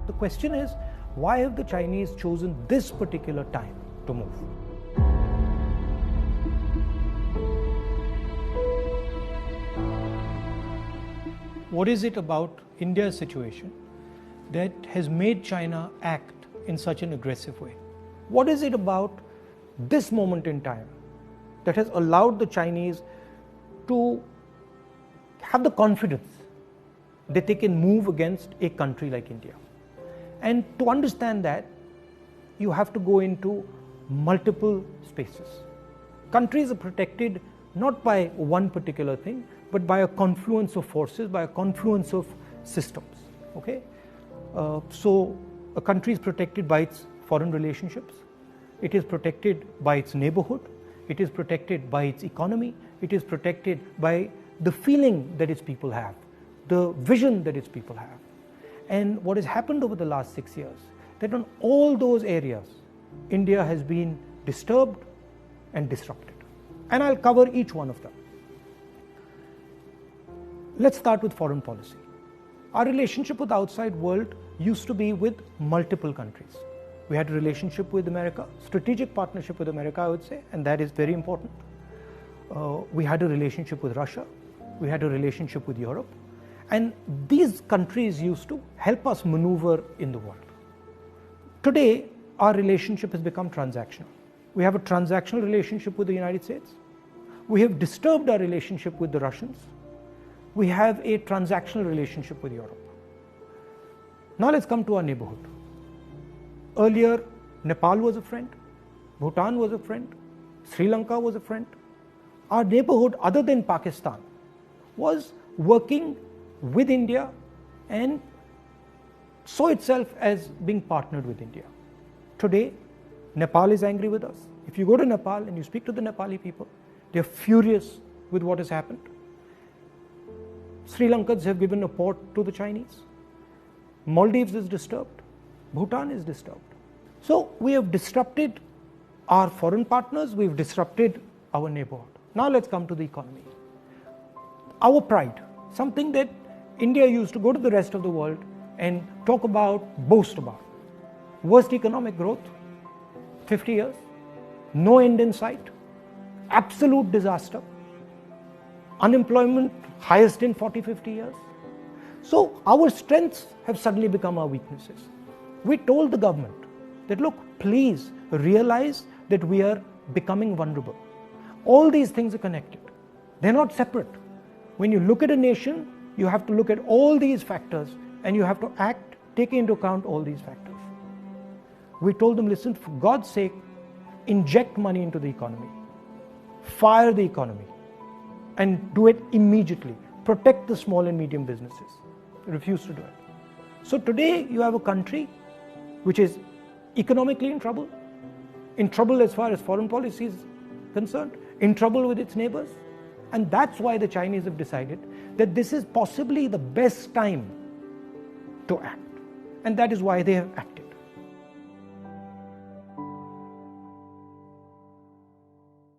The question is, why have the Chinese chosen this particular time to move? What is it about India's situation that has made China act in such an aggressive way? What is it about this moment in time that has allowed the Chinese to have the confidence that they can move against a country like India? And to understand that, you have to go into multiple spaces. Countries are protected not by one particular thing, but by a confluence of forces, by a confluence of systems. Okay, so a country is protected by its foreign relationships. It is protected by its neighborhood. It is protected by its economy. It is protected by the feeling that its people have, the vision that its people have. And what has happened over the last 6 years, that on all those areas, India has been disturbed and disrupted. And I'll cover each one of them. Let's start with foreign policy. Our relationship with the outside world used to be with multiple countries. We had a relationship with America, strategic partnership with America, I would say, and that is very important. We had a relationship with Russia. We had a relationship with Europe. And these countries used to help us maneuver in the world. Today, our relationship has become transactional. We have a transactional relationship with the United States. We have disturbed our relationship with the Russians. We have a transactional relationship with Europe. Now let's come to our neighborhood. Earlier, Nepal was a friend, Bhutan was a friend, Sri Lanka was a friend. Our neighborhood, other than Pakistan, was working with India and saw itself as being partnered with India. Today, Nepal is angry with us. If you go to Nepal and you speak to the Nepali people, they are furious with what has happened. Sri Lankans have given a port to the Chinese. Maldives is disturbed. Bhutan is disturbed. So we have disrupted our foreign partners, we've disrupted our neighborhood. Now let's come to the economy. Our pride, something that India used to go to the rest of the world and talk about, boast about. Worst economic growth, 50 years, no end in sight, absolute disaster, unemployment highest in 40-50 years. So our strengths have suddenly become our weaknesses. We told the government that, look, please realize that we are becoming vulnerable. All these things are connected. They're not separate. When you look at a nation, you have to look at all these factors and you have to act, taking into account all these factors. We told them, listen, for God's sake, inject money into the economy, fire the economy, and do it immediately. Protect the small and medium businesses. They refuse to do it. So today you have a country which is economically in trouble as far as foreign policy is concerned, in trouble with its neighbors. And that's why the Chinese have decided that this is possibly the best time to act. And that is why they have acted.